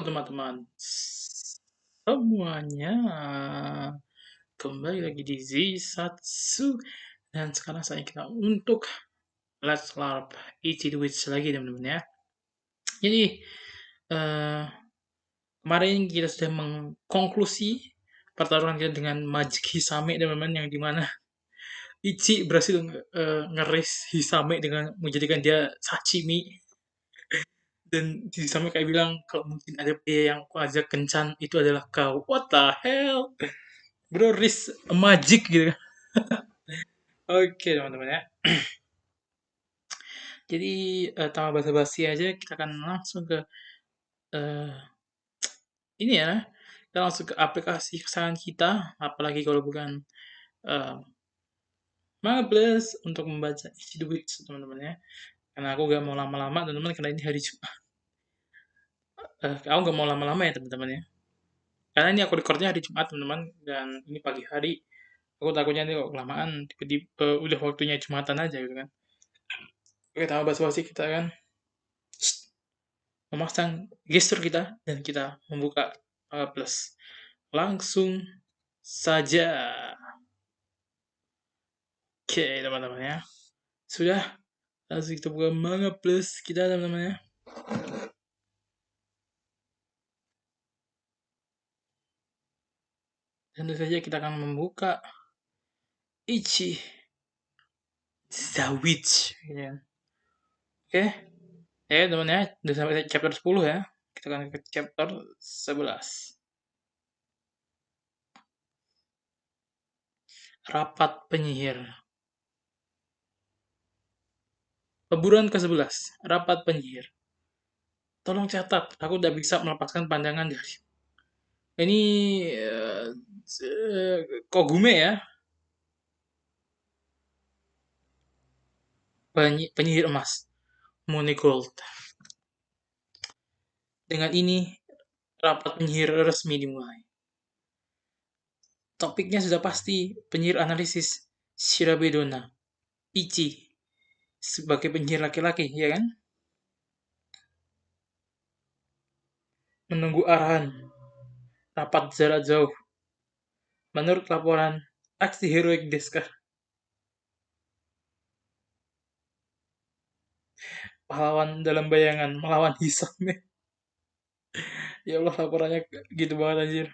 teman-teman semuanya, kembali lagi di Zisatsu dan sekarang saatnya kita untuk Let's LARP Ichi the Witch lagi teman-teman ya. Jadi eh, kemarin kita sudah mengkonklusi pertarungan kita dengan Magic Hisame teman-teman, yang dimana Ichi berhasil ngeres Hisame dengan menjadikan dia sashimi. Dan Hisame kayak bilang kalau mungkin ada pria yang aku ajak kencan itu adalah kau. What the hell? Bro, risk magic gitu kan. Oke teman-teman ya. Jadi tanpa basa-basi aja kita akan langsung ke eh, ini ya. Kita langsung ke aplikasi kesayangan kita. Apalagi kalau bukan eh, Mables untuk membaca isi duit teman-teman ya. Karena aku gak mau lama-lama teman-teman, karena ini hari Jumat. Aku gak mau lama-lama ya teman-teman ya. Karena ini aku recordnya hari Jumat teman-teman, dan ini pagi hari. Aku takutnya nanti kok kelamaan tiba-tiba udah waktunya Jumatan aja gitu kan. Oke, tanpa basa-basi kita kan memasang gestur kita dan kita membuka plus. Langsung saja. Oke, teman-teman ya. Sudah, langsung kita buka Manga Plus kita teman-teman ya. Dan tentu saja kita akan membuka Ichi the Witch gitu ya. Oke. Ya, teman ya, udah sampai chapter 10 ya. Kita akan ke chapter 11. Rapat penyihir. Peburuan ke-11, Rapat Penyihir. Tolong catat, aku udah bisa melepaskan pandangan dari ini Kogume ya, penyihir emas, Money Gold. Dengan ini, rapat penyihir resmi dimulai. Topiknya sudah pasti, penyihir analisis Shirabe Donna, Ichi, sebagai penyihir laki-laki, ya kan? Menunggu arahan, rapat jarak jauh. Menurut laporan, aksi heroik Deska. Pahlawan dalam bayangan melawan Hisame. Ya Allah, laporannya gitu banget anjir.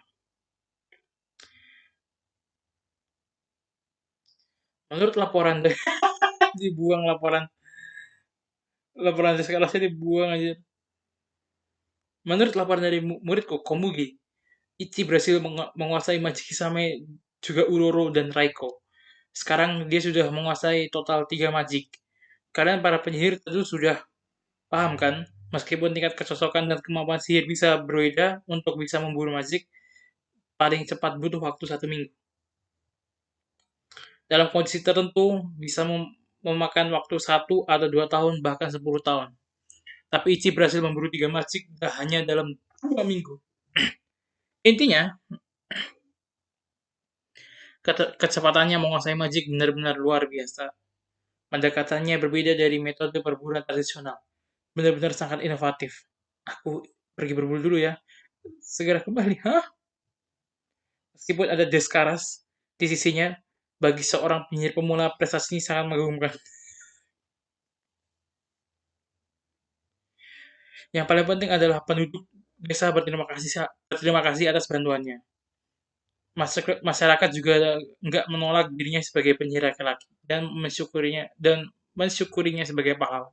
Menurut laporan deh, dibuang laporan eskalasi dibuang aja. Menurut laporan dari muridku Komugi, Ichi berhasil menguasai Magic Hisame, juga Uroro dan Raiko. Sekarang dia sudah menguasai total 3 Magic. Kalian para penyihir tentu sudah paham kan? Meskipun tingkat kecocokan dan kemampuan sihir bisa berbeda, untuk bisa memburu Magic paling cepat butuh waktu 1 minggu. Dalam kondisi tertentu bisa memakan waktu 1 atau 2 tahun, bahkan 10 tahun. Tapi Ichi berhasil memburu 3 Magic hanya dalam 2 minggu. Intinya, kecepatannya menguasai Magic benar-benar luar biasa. Pendekatannya berbeda dari metode perburuan tradisional. Benar-benar sangat inovatif. Aku pergi berburu dulu ya. Segera kembali. Hah? Meskipun ada Deskaras di sisinya, bagi seorang penyihir pemula prestasi ini sangat mengagumkan. Yang paling penting adalah penduduk desa berterima kasih atas bantuannya. Masyarakat juga nggak menolak dirinya sebagai penyihir laki-laki dan mensyukurinya sebagai pahlawan.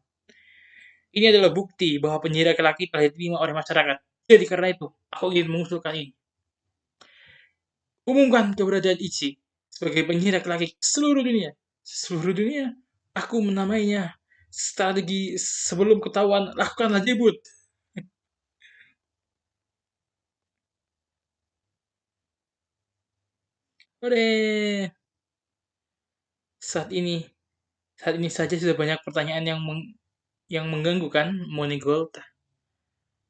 Ini adalah bukti bahwa penyihir laki-laki telah diterima oleh masyarakat. Jadi karena itu, aku ingin mengusulkan ini. Umumkan keberadaan Ichi sebagai penyihir laki-laki seluruh dunia. Seluruh dunia. Aku menamainya strategi sebelum ketahuan, lakukanlah debut. Ore. Saat ini, saat ini saja sudah banyak pertanyaan yang mengganggu kan, Gold.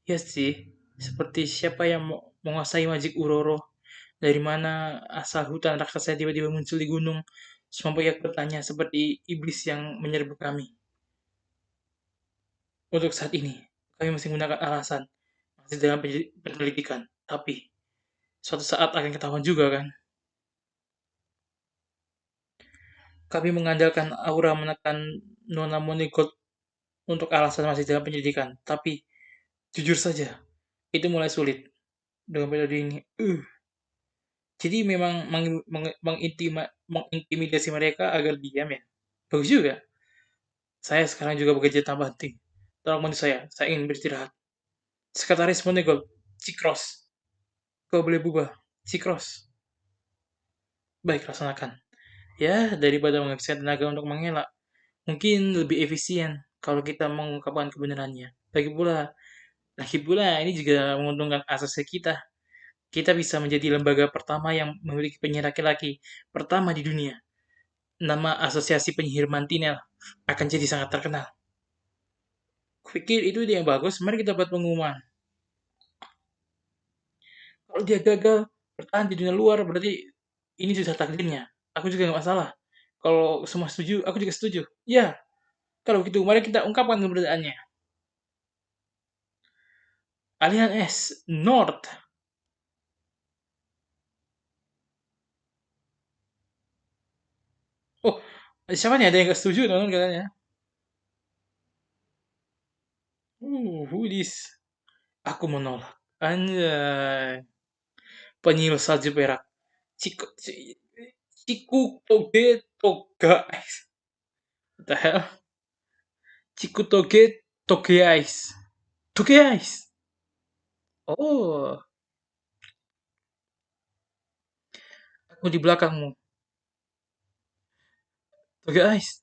Ya sih, seperti siapa yang menguasai Magic Uroro? Dari mana asal hutan raksasa tiba-tiba muncul di gunung? Semua pihak bertanya seperti iblis yang menyerbu kami. Untuk saat ini, kami masih menggunakan alasan. masih dalam penyelidikan. Tapi suatu saat akan ketahuan juga kan. Kami mengandalkan Aura menekan Nona Monigold untuk alasan masih dalam penyelidikan. Tapi jujur saja, itu mulai sulit dengan metode ini. Jadi memang mengintimidasi mereka agar diam ya. Bagus juga. Saya sekarang juga bekerja tambah tim. Tolong bantu saya ingin beristirahat. Sekretaris Monegold, Cikros, kau boleh bubar. Cikros, baik laksanakan. Ya, daripada menghabiskan tenaga untuk mengelak, mungkin lebih efisien kalau kita mengungkapkan kebenarannya. Lagi pula ini juga menguntungkan asosiasi kita. Kita bisa menjadi lembaga pertama yang memiliki penyihir laki-laki pertama di dunia. Nama asosiasi penyihir Mantinel akan jadi sangat terkenal. Kupikir itu ide yang bagus, mari kita buat pengumuman. Kalau dia gagal bertahan di dunia luar, berarti ini sudah takdirnya. Aku juga nggak masalah. Kalau semua setuju, aku juga setuju. Ya, kalau begitu, mari kita ungkapkan keberadaannya. Alian S. North. Oh, siapa nih ada yang nggak setuju, teman katanya. Who this? Aku menolak. Anjay. Penyihir salju perak. Ciku, Ciku Toge Toga. What the hell? Ciku Toge Toge Ice. Toge Ice. Oh, aku di belakangmu. Toge Ice.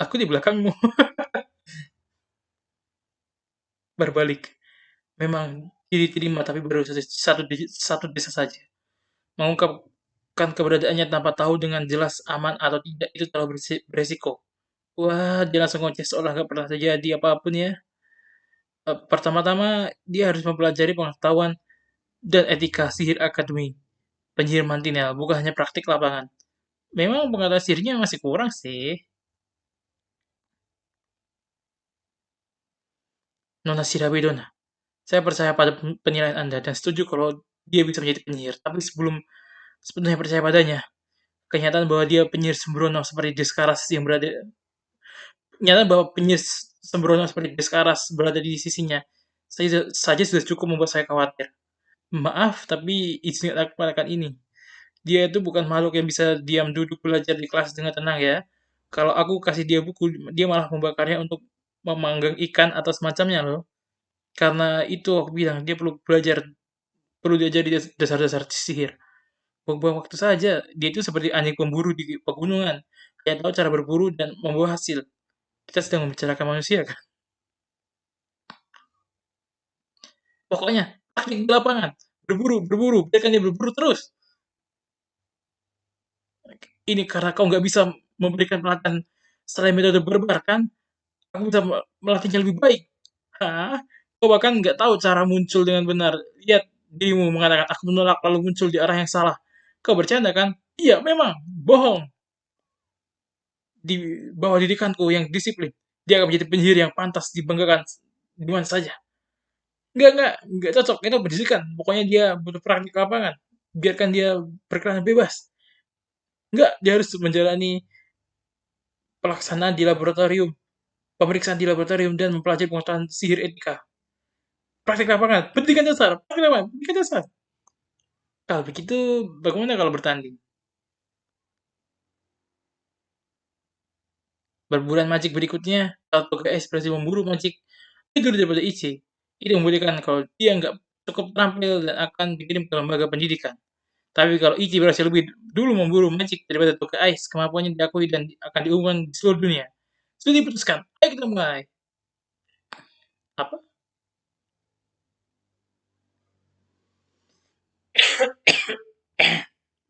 Aku di belakangmu. Berbalik. Memang tidak diterima tapi baru satu desa saja. Mengungkapkan keberadaannya tanpa tahu dengan jelas aman atau tidak itu terlalu beresiko. Wah, dia langsung ngoceh seolah gak pernah terjadi apapun ya. Pertama-tama, dia harus mempelajari pengetahuan dan etika sihir akademi penyihir mantinel, bukan hanya praktik lapangan. Memang pengetahuan sihirnya masih kurang sih. Nona Sirabedona, saya percaya pada penilaian Anda dan setuju kalau dia bisa menjadi penyihir. Tapi sebelum sepenuhnya percaya padanya, kenyataan bahwa dia penyihir sembrono seperti Deskaras yang berada kenyataan bahwa penyihir sembrono seperti Deskaras berada di sisinya saja sudah cukup membuat saya khawatir. Maaf, tapi izinkan aku mengatakan ini. Dia itu bukan makhluk yang bisa diam duduk belajar di kelas dengan tenang ya. Kalau aku kasih dia buku, dia malah membakarnya untuk memanggang ikan atau semacamnya loh. Karena itu aku bilang, dia perlu belajar, perlu diajari dasar-dasar sihir. Buang-buang waktu saja, dia itu seperti anjing pemburu di pegunungan. Dia tahu cara berburu dan membawa hasil. Kita sedang membicarakan manusia kan. Pokoknya, praktik di lapangan. Berburu, biarkan dia berburu terus. Ini karena kau nggak bisa memberikan pelatihan selain metode barbar kan? Aku bisa melatihnya lebih baik. Hah? Kau bahkan nggak tahu cara muncul dengan benar. Lihat dirimu mengatakan aku menolak lalu muncul di arah yang salah. Kau bercanda kan? Iya, memang. Bohong. Di bawah didikanku yang disiplin, dia akan menjadi penyihir yang pantas dibanggakan di mana saja. Enggak cocok. Itu pendidikan. Pokoknya dia butuh praktik lapangan. Biarkan dia berkelana bebas. Enggak, dia harus menjalani pelaksanaan di laboratorium, pemeriksaan di laboratorium dan mempelajari pengetahuan sihir etika. Praktik lapangan, pendidikan dasar, praktik lapangan, pendidikan dasar. Kalau begitu, bagaimana kalau bertanding? Berbulan magic berikutnya, atau guys berhasil memburu magic tidur daripada Ichi. Ini membuktikan kalau dia nggak cukup terampil dan akan dikirim ke lembaga pendidikan. Tapi kalau Ichi berhasil lebih dulu memburu magic daripada Toga Ice, kemampuannya diakui dan akan diumumkan di seluruh dunia. Sudah diputuskan. Ayo kita mulai. Apa?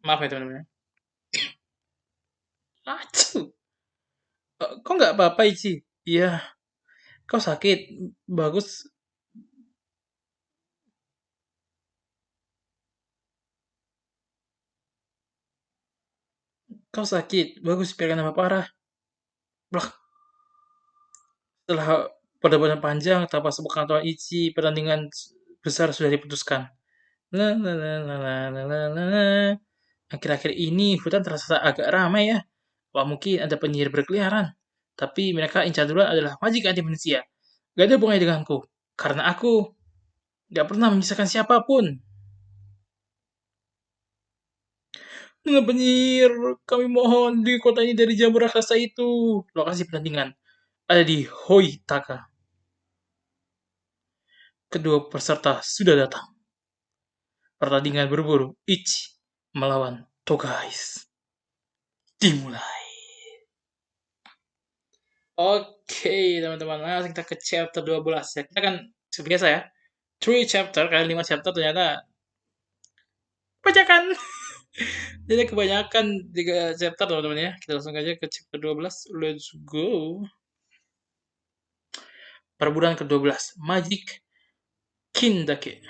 Maaf ya teman-teman. Acuh. Kok nggak apa-apa Ichi? Iya, kau sakit. Bagus. Kau sakit. Bagus biarkan apa parah. Blak. Setelah perdebatan panjang tanpa sepengetahuan Ichi, pertandingan besar sudah diputuskan. La la la la la la la la la. Akhir-akhir ini hutan terasa agak ramai ya. Wah, mungkin ada penyihir berkeliaran. Tapi mereka incar duluan adalah majikan anti manusia. Gak ada hubungannya denganku. Karena aku gak pernah memisahkan siapapun. Dengan penyihir, kami mohon di kota ini dari jamur raksasa itu. Lokasi pertandingan ada di Hoitaka. Kedua peserta sudah datang. Pertandingan berburu Ichi melawan Togais. Dimulai. Oke, teman-teman. Langsung kita ke chapter 12 ya. Kita kan seperti biasa ya. 3 chapter kali 5 chapter ternyata bacakan. Jadi kebanyakan 3 chapter teman-teman ya. Kita langsung aja ke chapter 12. Let's go. Perburuan ke-12. Magic Kindake.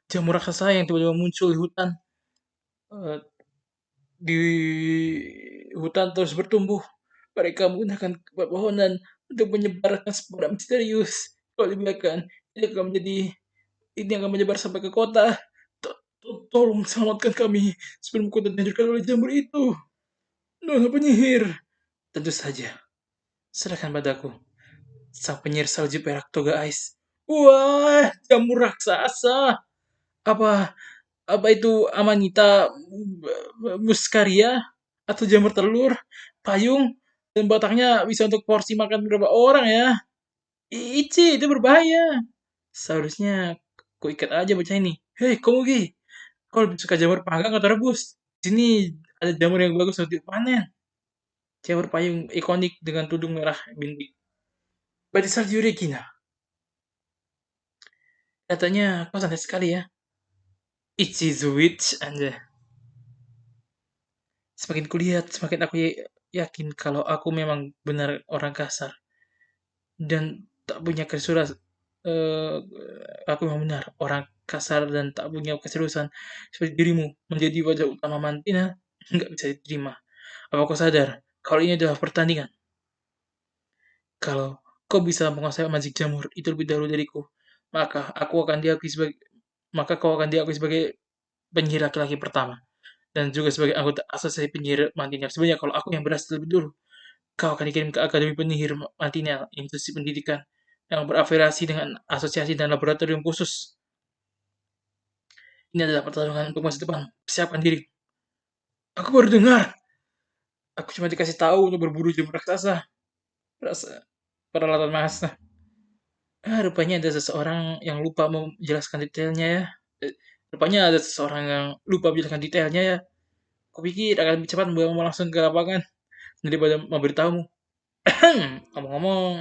Jamur raksasa yang tiba-tiba muncul di hutan. Eh, di hutan terus bertumbuh. Mereka menggunakan pepohonan untuk menyebarkan sebuah misterius. Kalau dibiarkan, ini akan menyebar sampai ke kota. Tolong selamatkan kami sebelum kota dihancurkan oleh jamur itu. Nona penyihir. Tentu saja. Serahkan padaku. Sang penyihir salju perak toga ais. Wah, jamur raksasa. Apa apa itu amanita muskaria atau jamur telur, payung, dan batangnya bisa untuk porsi makan berapa orang ya. Ici, itu berbahaya. Seharusnya ku ikat aja bocah ini. Hei, Komugi, kau lebih suka jamur panggang atau rebus? Di sini ada jamur yang bagus untuk dipanen. Jamur payung ikonik dengan tudung merah bintik. Berarti salju Regina. Katanya kau santai sekali ya. Ichi the witch, anja. Semakin kulihat, semakin aku yakin kalau aku memang benar orang kasar dan tak punya keseriusan. eh, aku memang benar orang kasar dan tak punya keseriusan seperti dirimu menjadi wajah utama Mantina nggak bisa diterima. Apa kau sadar kalau ini adalah pertandingan? Kalau kau bisa menguasai magic jamur itu lebih dahulu dariku, maka aku akan diakui sebagai maka kau akan diakui sebagai penyihir laki-laki pertama dan juga sebagai anggota asosiasi penyihir Mantinel. Sebenarnya kalau aku yang berhasil lebih dulu, kau akan dikirim ke Akademi Penyihir Mantinel, institusi pendidikan yang berafiliasi dengan asosiasi dan laboratorium khusus. Ini adalah pertarungan untuk masa depan. Persiapkan diri. Aku baru dengar. Aku cuma dikasih tahu untuk berburu jamur raksasa. Rasa peralatan masa. Rupanya ada seseorang yang lupa menjelaskan detailnya ya. Rupanya ada seseorang yang lupa menjelaskan detailnya ya. Kupikir akan lebih cepat membawamu langsung ke lapangan daripada memberitahumu. Ngomong-ngomong,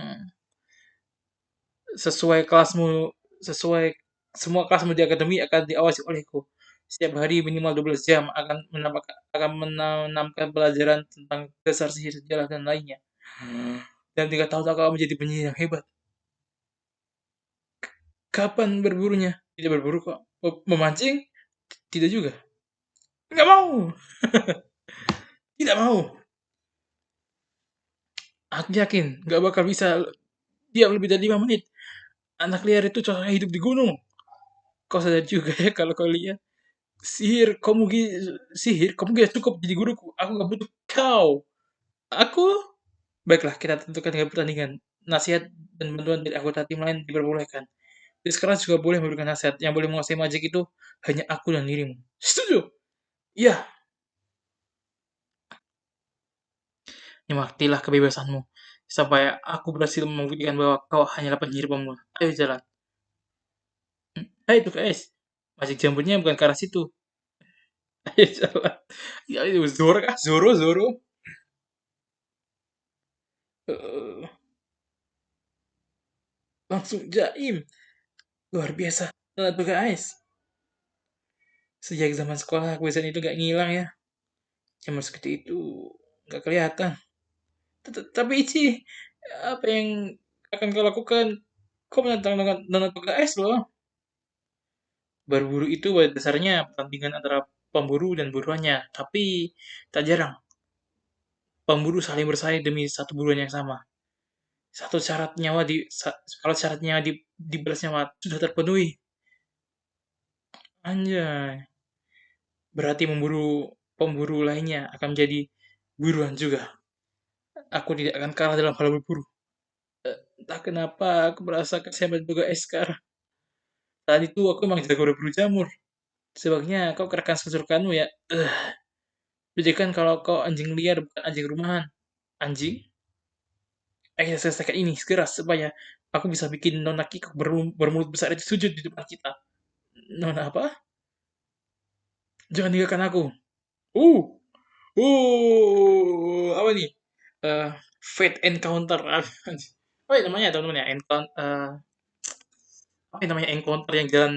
sesuai kelasmu, sesuai semua kelasmu di akademi akan diawasi olehku. Setiap hari minimal 12 jam akan menanamkan pelajaran tentang dasar sihir sejarah dan lainnya. Dan 3 tahun kau menjadi penyihir yang hebat. Kapan berburunya? Tidak berburu kok. Memancing? Tidak juga. Nggak mau. Tidak mau. Aku yakin nggak bakal bisa diam lebih dari 5 menit. Anak liar itu cocoknya hidup di gunung. Kau sadar juga ya kalau kau lihat sihir kamu sihir kamu gak cukup jadi guruku. Aku gak butuh kau. Aku baiklah kita tentukan dengan pertandingan. Nasihat dan bantuan dari anggota tim lain diperbolehkan. Jadi sekarang juga boleh memberikan nasihat. Yang boleh menguasai magic itu hanya aku dan dirimu. Setuju? Iya. Nikmatilah kebebasanmu sampai aku berhasil membuktikan bahwa kau hanyalah penyihir pemula. Ayo jalan. Hai tuh guys. Magic jamburnya bukan ke arah situ. Ayo jalan. Ya itu Zoro kah? Zoro, Zoro. Eh, langsung jaim. Luar biasa. Lihat tuh guys. Sejak zaman sekolah kebiasaan itu gak ngilang ya. Jamur seperti itu gak kelihatan. Tapi Ichi, apa yang akan kau lakukan? Kau menantang dengan PKS loh. Berburu itu pada dasarnya pertandingan antara pemburu dan buruannya. Tapi tak jarang pemburu saling bersaing demi satu buruan yang sama. Satu syarat nyawa kalau syarat nyawa dibalas nyawa sudah terpenuhi. Anjay. Berarti pemburu lainnya akan menjadi buruan juga. Aku tidak akan kalah dalam hal berburu. Entah kenapa aku merasa kesayangan juga sekarang. Tadi itu aku emang jago berburu jamur. Sebabnya kau kerahkan sesurkanmu ya. Jadi kan kalau kau anjing liar bukan anjing rumahan. Anjing, ayo kita selesaikan ini segera supaya aku bisa bikin Nona Kiko bermulut besar itu sujud di depan kita. Nona apa? Jangan tinggalkan aku. Uh, apa nih? Eh, Fate Encounter. Apa ya namanya teman-teman ya? Apa ya namanya encounter yang jalan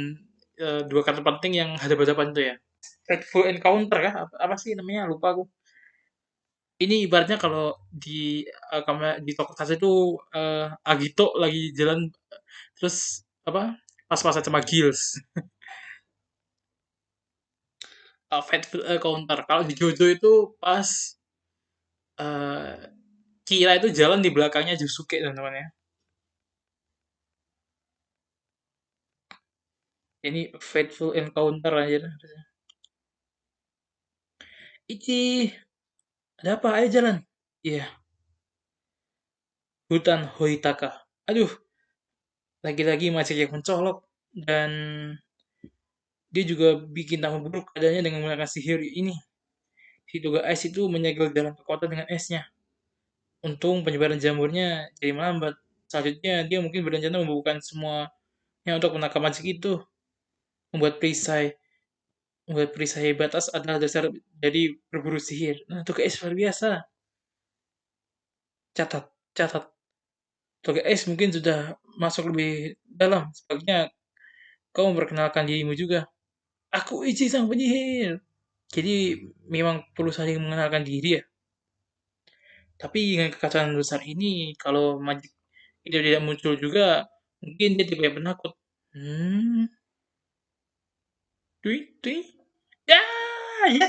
dua kata penting yang hadap-hadapan itu ya? Fateful Encounter kah? Apa sih namanya? Lupa aku. Ini ibaratnya kalau di toko tas itu Agito lagi jalan terus apa pas-pasan sama Gills. Fateful Encounter. Kalau di Jojo itu pas uh, Kira itu jalan di belakangnya Jusuke teman-teman ya. Ini Fateful Encounter aja. Ichi, ada apa? Ayo jalan. Iya, hutan Hoitaka. Aduh, lagi-lagi masih yang mencolok dan dia juga bikin tambah buruk keadaannya dengan menggunakan sihir ini. Si Toga Ice itu menyegel jalan ke kota dengan esnya. Untung penyebaran jamurnya jadi melambat. Selanjutnya dia mungkin berencana membukukan semuanya untuk menangkap magic itu. Membuat perisai membuat perisai batas adalah dasar dari berburu sihir. Nah, Toga Ice luar biasa. Catat, catat. Toga Ice mungkin sudah masuk lebih dalam. Sebaiknya kau memperkenalkan dirimu juga. Aku Ichi sang penyihir. Jadi memang perlu saling mengenalkan diri ya. Tapi dengan kekacauan besar ini, kalau Magic itu tidak muncul juga, mungkin dia tipe yang penakut. Hmm, tui, tui. Ya, ya.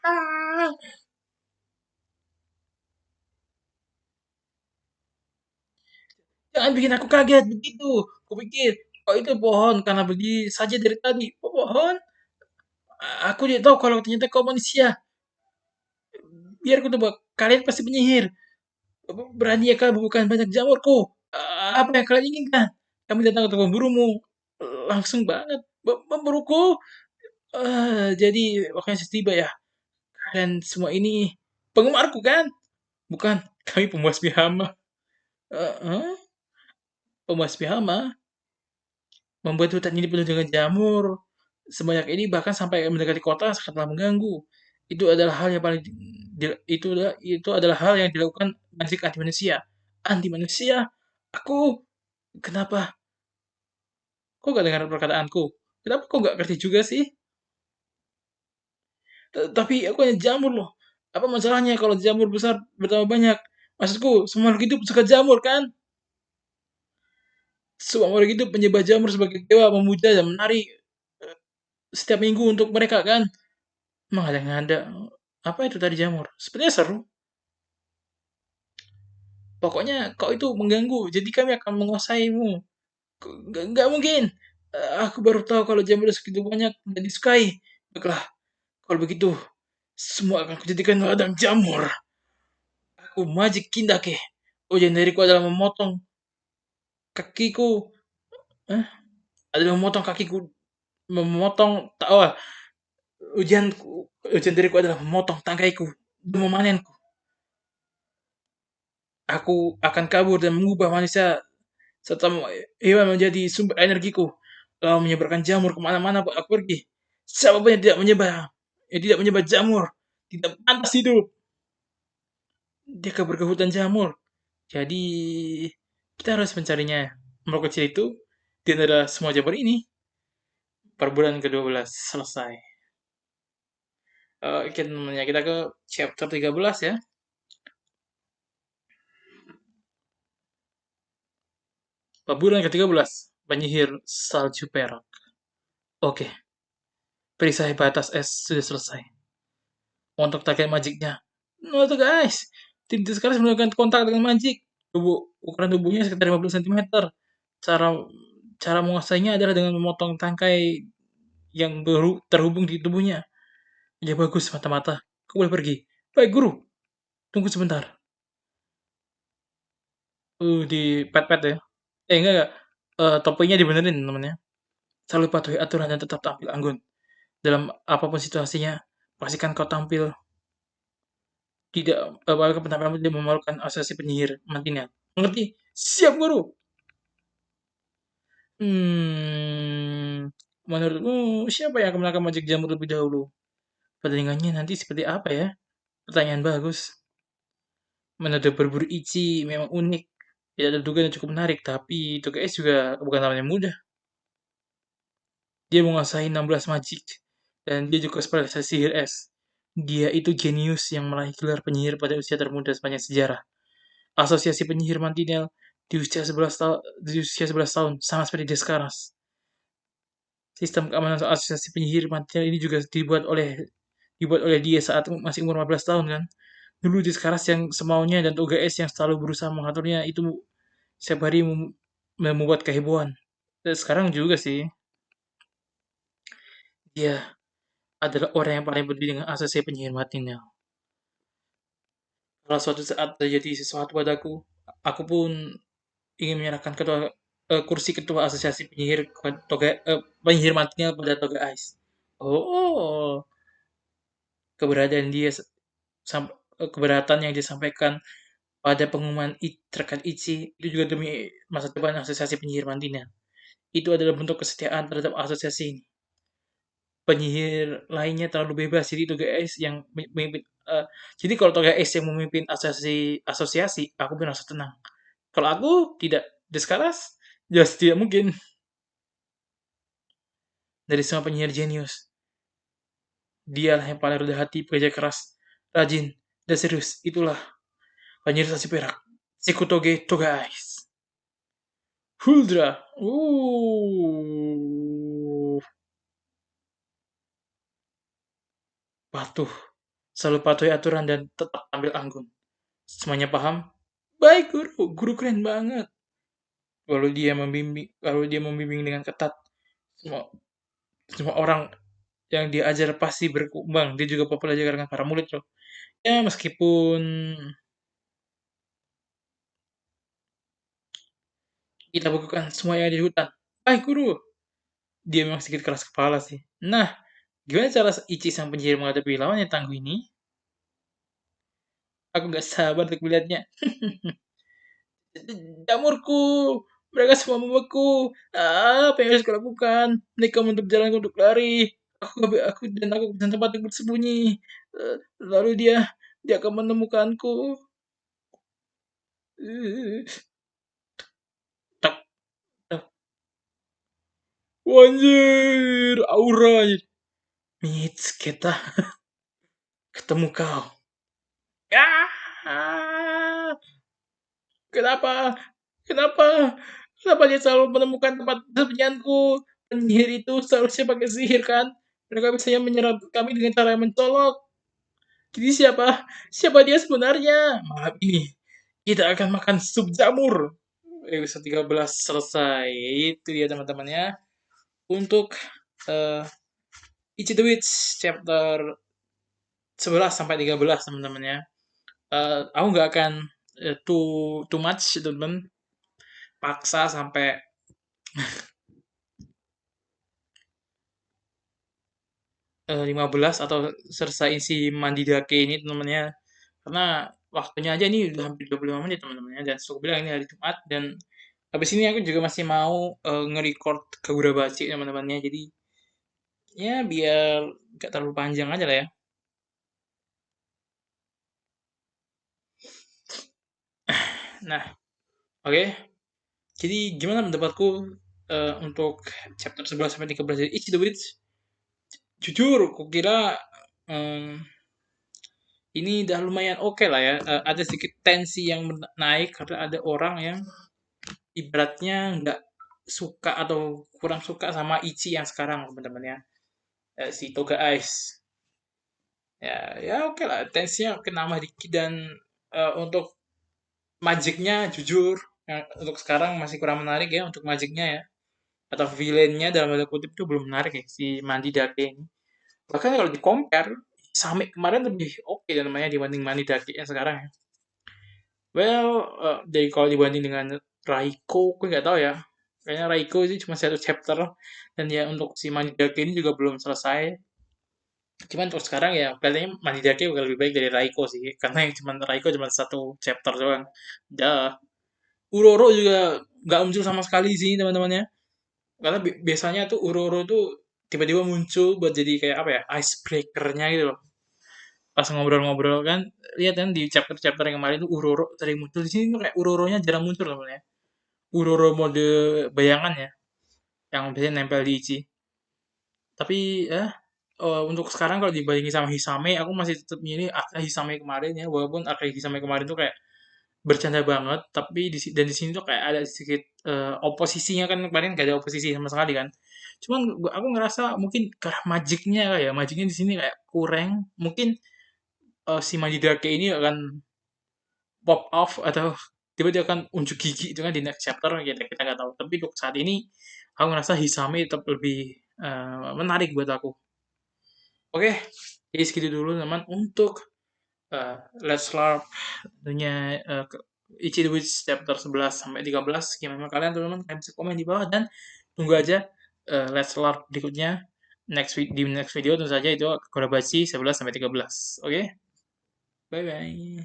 Ah. Jangan bikin aku kaget begitu. Kupikir, oh itu pohon karena berdiri saja dari tadi. Oh, pohon? Aku tidak tahu kalau ternyata kau manusia. Biar aku tebak, kalian pasti penyihir. Berani ya kalian bukan banyak jamurku. Apa yang kalian inginkan? Kami datang untuk memburumu. Langsung banget. Memburuku? Jadi waktunya tiba ya. Kalian semua ini penggemarku kan? Bukan, kami pemuas pihama. Huh? Pemuas pihama membuat hutan ini penuh dengan jamur. Sebanyak ini bahkan sampai mendekati kota sangatlah mengganggu. Itu adalah hal yang paling itu adalah hal yang dilakukan magic anti manusia. Anti manusia? Aku kenapa? Kok gak dengar perkataanku? Kenapa kok gak ngerti juga sih? Tapi aku hanya jamur loh. Apa masalahnya kalau jamur besar bertambah banyak? Maksudku, semua makhluk hidup suka jamur kan? Semua makhluk hidup menyembah jamur sebagai dewa, memuja dan menari setiap minggu untuk mereka kan? Emang ada yang ada. Apa itu tadi jamur? Sepertinya seru. Pokoknya kau itu mengganggu, jadi kami akan menguasaimu. Gak mungkin. Aku baru tahu kalau jamur segitu banyak dan disukai. Baiklah, kalau begitu, semua akan kujadikan ladang jamur. Aku Majik Kindake. Ujian dariku adalah kakiku, eh, memotong kakiku, memotong, oh, ujian ujian dariku adalah memotong tangkaiku dan memanenku. Aku akan kabur dan mengubah manusia serta hewan menjadi sumber energiku. Lalu menyebarkan jamur kemana-mana aku pergi. Siapapun yang tidak menyebar jamur, tidak pantas hidup. Dia kabur ke hutan jamur. Jadi kita harus mencarinya. Makhluk kecil itu di antara semua jamur ini per bulan ke-12 selesai. Kita ke chapter 13 ya. Bulan ke-13, penyihir salju perak. Oke, perisai batas es sudah selesai. Untuk target magicnya. No tuh guys, tim sekarang melakukan kontak dengan magic. Ukuran tubuhnya sekitar 50 sentimeter. Cara cara menguasainya adalah dengan memotong tangkai yang terhubung di tubuhnya. Ya bagus, mata-mata. Kau boleh pergi. Baik, guru. Tunggu sebentar. Di pet-pet ya. Enggak. Topinya dibenerin namanya. Selalu patuhi aturan dan tetap tampil anggun. Dalam apapun situasinya, pastikan kau tampil tidak apalagi penampilan tidak memalukan asosiasi penyihir nantinya. Mengerti? Siap, guru. Menurutmu siapa yang akan melakukan Magic Jamur lebih dahulu? Pertandingannya nanti seperti apa ya? Pertanyaan bagus. Menurut berburu Ichi memang unik. Tidak terduga dan cukup menarik, tapi itu guys juga bukan hal yang mudah. Dia menguasai 16 magic, dan dia juga spesialis sihir es. Dia itu jenius yang meraih gelar penyihir pada usia termuda sepanjang sejarah. Asosiasi Penyihir Mantinel di usia 11 tahun, sama seperti Deskaras. Sistem keamanan asosiasi penyihir Mantinel ini juga dibuat oleh dia saat masih umur 15 tahun kan. Dulu Deskaras yang semaunya dan Toga S yang selalu berusaha mengaturnya itu setiap hari membuat kehebohan. Dan sekarang juga sih, dia adalah orang yang paling peduli dengan asosiasi penyihir Mantinel. Kalau suatu saat terjadi sesuatu padaku, aku pun ingin menyerahkan kursi ketua asosiasi penyihir Mantinel pada Toga Ice. Oh, keberadaan dia keberatan yang disampaikan pada pengumuman terkait Ichi itu juga demi masa depan asosiasi penyihir Mantinel. Itu adalah bentuk kesetiaan terhadap asosiasi ini. Penyihir lainnya terlalu bebas, jadi Toga Ice yang memimpin. Jadi kalau Toga Ice yang memimpin asosiasi, aku merasa tenang. Kalau aku tidak, Deskaras, jelas tidak mungkin. Dari semua penyihir jenius, dialah yang paling rendah hati, pekerja keras, rajin, dan serius. Itulah penyihir Sasi Perak, Sekutoge Togais. Huldra. Patuh. Selalu patuhi aturan dan tetap tampil anggun. Semuanya paham? Baik, guru. Guru keren banget. Kalau dia membimbing dengan ketat, semua semua orang yang dia ajar pasti berkembang. Dia juga belajar dengan para murid loh. Ya, meskipun kita bukukan semua yang ada di hutan. Baik, guru. Dia memang sedikit keras kepala sih. Nah, gimana cara Ichi sang penyihir menghadapi lawan yang tangguh ini? Aku gak sabar untuk melihatnya. Jamurku, mereka semua membeku. Apa yang harus kulakukan? Mereka menutup jalan untuk lari. Aku dan tempat untuk bersembunyi. Lalu dia akan menemukanku. Eh, Tak, tak. Wanjir, aura. Mitch, kita ketemu kau. Ah, kenapa? Kenapa? Kenapa dia selalu menemukan tempat persembunyianku? Penyihir itu seharusnya pakai sihir kan? Mereka bisa menyerang kami dengan cara yang mencolok. Jadi siapa dia sebenarnya? Malam ini kita akan makan sup jamur. Episode 13 selesai. Itu dia teman-temannya. Untuk uh, Ichi the Witch chapter 11 sampai 13 teman-temannya. Aku nggak akan too much teman-teman. Paksa sampai 15 atau selesai si Mandi Dake ini teman-temannya. Karena waktunya aja ini udah hampir 25 menit teman-temannya. Dan aku bilang ini hari Jumat. Dan habis ini aku juga masih mau nge-record Kagurabachi teman-temannya. Jadi ya biar gak terlalu panjang aja lah ya. Nah, oke. Jadi gimana pendapatku untuk chapter 11 sampai 13 dari Ichi the Witch? Jujur, aku kira em, ini udah lumayan oke lah ya. Ada sedikit tensi yang naik karena ada orang yang ibaratnya nggak suka atau kurang suka sama Ichi yang sekarang teman-teman ya. Si Toga Ice. Ya, ya oke lah. Tensinya oke nambah dikit dan untuk magicnya jujur untuk sekarang masih kurang menarik ya untuk magicnya ya, atau villainnya dalam tanda kutip itu belum menarik ya si Mandi Dake ini. Bahkan kalau di compare Hisame kemarin lebih oke dan namanya dibanding Mandi Dake yang sekarang ya. Well, dari kalau dibanding dengan Raiko, gue nggak tahu ya. Kayaknya Raiko sih cuma satu chapter dan ya untuk si Mandi Dake ini juga belum selesai. Cuman untuk sekarang ya kelihatannya Manidake bakal lebih baik dari Raiko sih, karena yang cuman Raiko cuma satu chapter doang. Dah. Uroro juga nggak muncul sama sekali sih teman-temannya. Karena biasanya tuh Uroro tuh tiba-tiba muncul buat jadi kayak apa ya, icebreaker-nya gitu loh. Pas ngobrol-ngobrol kan, lihat kan di chapter-chapter yang kemarin tuh Uroro sering muncul. Di sini tuh kayak Uroronya jarang muncul teman-teman ya. Uroro mode bayangan ya, yang biasanya nempel di Ichi. Tapi untuk sekarang kalau dibandingin sama Hisame, aku masih tetap milih Arca Hisame kemarin ya, walaupun Arca Hisame kemarin tuh kayak bercanda banget, tapi dan di sini tuh kayak ada sedikit oposisinya kan kemarin gak ada oposisi sama sekali kan. Cuman aku ngerasa mungkin karena magicnya ya, magicnya di sini kayak kurang. Mungkin si Majidake ini akan pop off atau tiba-tiba akan unjuk gigi itu kan di next chapter kita nggak tahu. Tapi untuk saat ini aku ngerasa Hisame tetap lebih menarik buat aku. Oke, jadi segitu dulu teman untuk Let's LARP tentunya Ichi the Witch chapter 11 sampai 13. Gimana kalian teman-teman? Kalian bisa komen di bawah dan tunggu aja Let's LARP berikutnya di next video tentu saja itu Korabashi 11 sampai 13. Oke? Bye bye.